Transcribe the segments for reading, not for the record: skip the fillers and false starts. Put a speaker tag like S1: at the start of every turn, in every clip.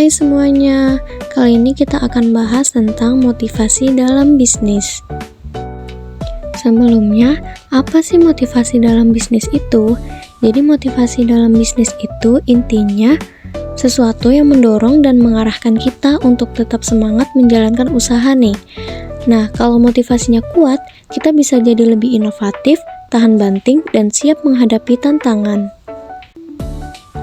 S1: Hai semuanya, kali ini kita akan bahas tentang motivasi dalam bisnis. Sebelumnya, apa sih motivasi dalam bisnis itu? Jadi motivasi dalam bisnis itu intinya sesuatu yang mendorong dan mengarahkan kita untuk tetap semangat menjalankan usaha nih. Nah, kalau motivasinya kuat, kita bisa jadi lebih inovatif, tahan banting, dan siap menghadapi tantangan.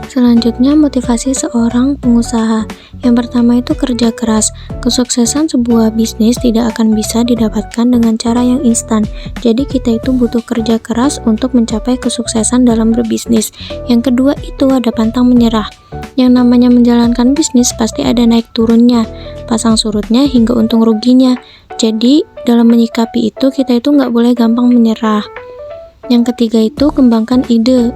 S1: Selanjutnya, motivasi seorang pengusaha. Yang pertama itu kerja keras. Kesuksesan sebuah bisnis tidak akan bisa didapatkan dengan cara yang instan. Jadi kita itu butuh kerja keras untuk mencapai kesuksesan dalam berbisnis. Yang kedua itu ada pantang menyerah. Yang namanya menjalankan bisnis pasti ada naik turunnya, pasang surutnya hingga untung ruginya. Jadi dalam menyikapi itu kita itu nggak boleh gampang menyerah. Yang ketiga itu kembangkan ide.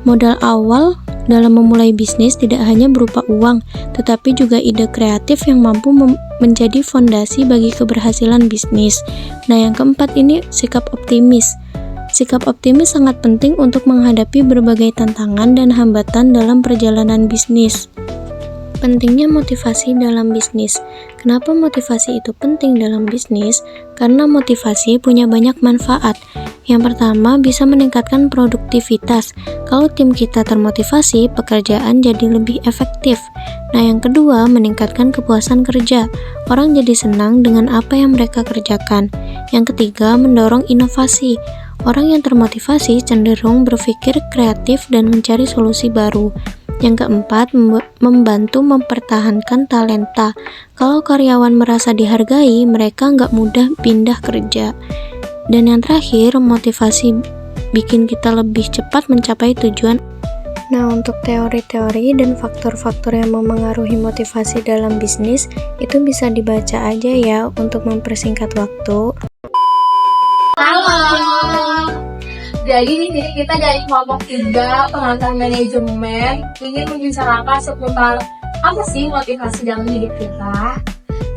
S1: Modal awal dalam memulai bisnis tidak hanya berupa uang, tetapi juga ide kreatif yang mampu menjadi fondasi bagi keberhasilan bisnis. Nah, yang keempat ini sikap optimis. Sikap optimis sangat penting untuk menghadapi berbagai tantangan dan hambatan dalam perjalanan bisnis. Pentingnya motivasi dalam bisnis. Kenapa motivasi itu penting dalam bisnis? Karena motivasi punya banyak manfaat. Yang pertama, bisa meningkatkan produktivitas. Kalau tim kita termotivasi, pekerjaan jadi lebih efektif. Nah, yang kedua, meningkatkan kepuasan kerja. Orang jadi senang dengan apa yang mereka kerjakan. Yang ketiga, mendorong inovasi. Orang yang termotivasi cenderung berpikir kreatif dan mencari solusi baru. Yang keempat, membantu mempertahankan talenta. Kalau karyawan merasa dihargai, mereka nggak mudah pindah kerja. Dan yang terakhir, motivasi bikin kita lebih cepat mencapai tujuan. Nah, untuk teori-teori dan faktor-faktor yang memengaruhi motivasi dalam bisnis, itu bisa dibaca aja ya untuk mempersingkat waktu.
S2: Halo. Jadi di sini kita dari kelompok 3 pengantar manajemen ingin membicarakan seputar apa sih motivasi dalam hidup kita.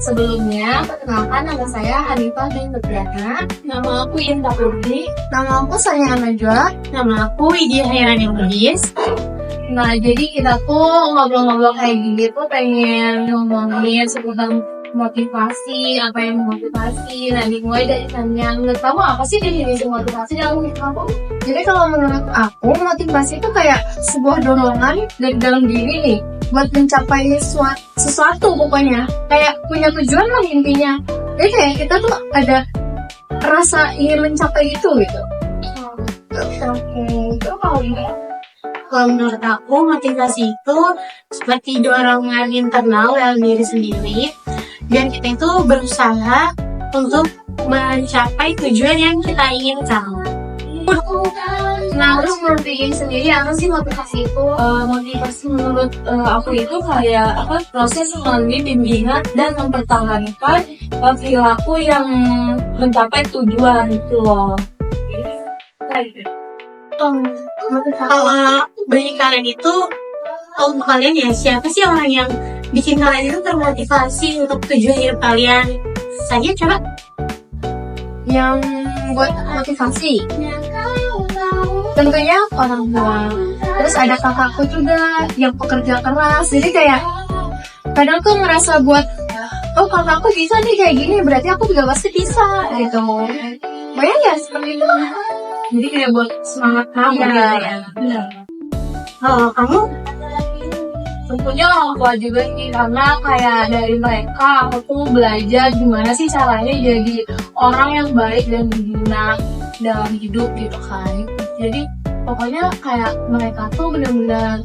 S2: Sebelumnya, perkenalkan nama saya Hanifah bin Nurdiana.
S3: Nama aku Indah Purdi.
S2: Nama aku Sanya Najwa.
S3: Nama aku Widya Hairani Lubis.
S2: Nah, jadi kita tuh ngobrol-ngobrol kayak gini tuh pengen ngomongin seputar motivasi, apa yang memotivasi. Nah, dimulai dari tanya, menurut kamu apa sih definisi motivasi dalam hidup kamu?
S4: Jadi kalau menurut aku, motivasi itu kayak sebuah dorongan dari dalam diri nih buat mencapai sesuatu pokoknya. Kayak punya tujuan lah intinya. Jadi kayak kita tuh ada rasa ingin mencapai itu gitu.
S2: Itu
S3: Kalau menurut aku, motivasi itu seperti dorongan internal dalam diri sendiri. Dan kita itu berusaha untuk mencapai tujuan yang kita inginkan.
S2: Nah, terus menurut Vicky sendiri apa sih motivasi itu?
S5: Motivasi menurut aku itu kayak proses melalui bimbingan dan mempertahankan perilaku yang mencapai tujuan itu loh.
S3: Kalau bagi kalian itu, kalau kalian ya siapa sih orang yang bikin kalian itu termotivasi untuk tujuan hidup kalian? Saya coba.
S4: Yang buat motivasi tentunya orang tua. Terus ada kakakku juga yang pekerja keras. Jadi kayak kadang tuh ngerasa buat kakakku bisa nih kayak gini, berarti aku juga pasti bisa gitu. Banyak ya seperti itu.
S5: Jadi kayak buat semangat kamu
S4: ya.
S3: Kamu?
S5: Tentunya orang tua juga sih, karena kayak dari mereka aku tuh belajar gimana sih caranya jadi orang yang baik dan berguna dalam hidup gitu kan. Jadi pokoknya kayak mereka tuh benar-benar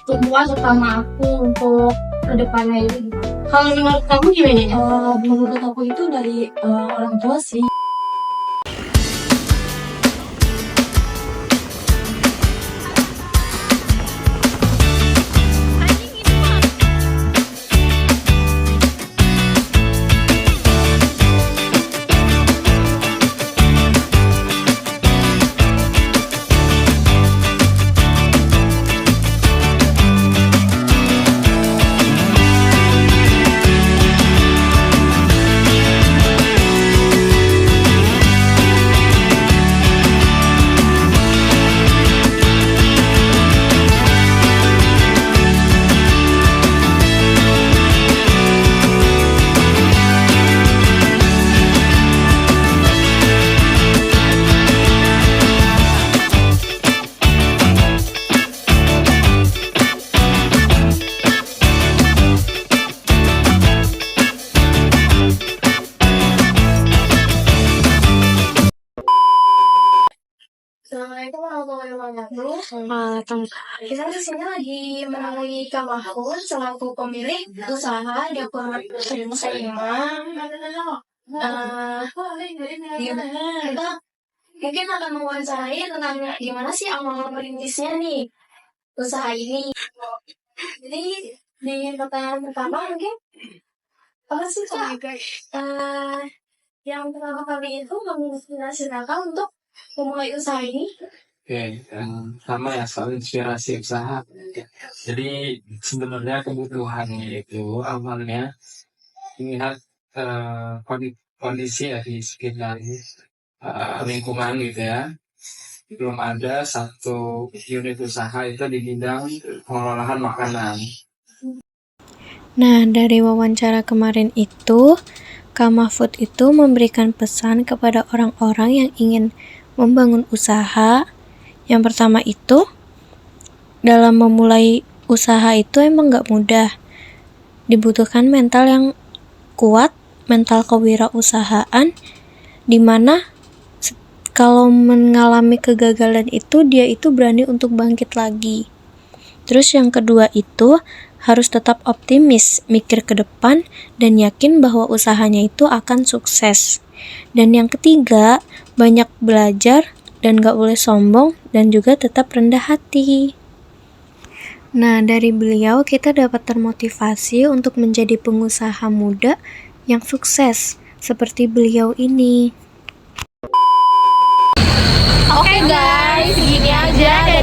S5: tumbuhan utama aku untuk kedepannya itu.
S3: Kalau menurut kamu gimana?
S5: Menurut aku itu dari orang tua sih.
S2: Kita di sini lagi menemui Kak Mahfud selaku pemilik usaha dapur Muslimah. Kita mungkin akan mewawancarai tentang gimana sih awal merintisnya nih usaha ini. Jadi di pertanyaan pertama mungkin apa sih Kak yang pertama kali itu menginspirasi Kakak untuk memulai usaha ini?
S6: Oke, yang pertama ya soal inspirasi usaha. Jadi sebenarnya kebutuhannya itu awalnya melihat kondisi ya di sekitar lingkungan gitu ya. Belum ada satu unit usaha itu di bidang pengolahan makanan.
S1: Nah, dari wawancara kemarin itu, Kak Mahfud itu memberikan pesan kepada orang-orang yang ingin membangun usaha. Yang pertama itu, dalam memulai usaha itu emang gak mudah. Dibutuhkan mental yang kuat, mental kewirausahaan, dimana kalau mengalami kegagalan itu, dia itu berani untuk bangkit lagi. Terus yang kedua itu, harus tetap optimis, mikir ke depan, dan yakin bahwa usahanya itu akan sukses. Dan yang ketiga, banyak belajar, dan gak boleh sombong, dan juga tetap rendah hati. Nah, dari beliau kita dapat termotivasi untuk menjadi pengusaha muda yang sukses, seperti beliau ini.
S2: Oke guys, segini aja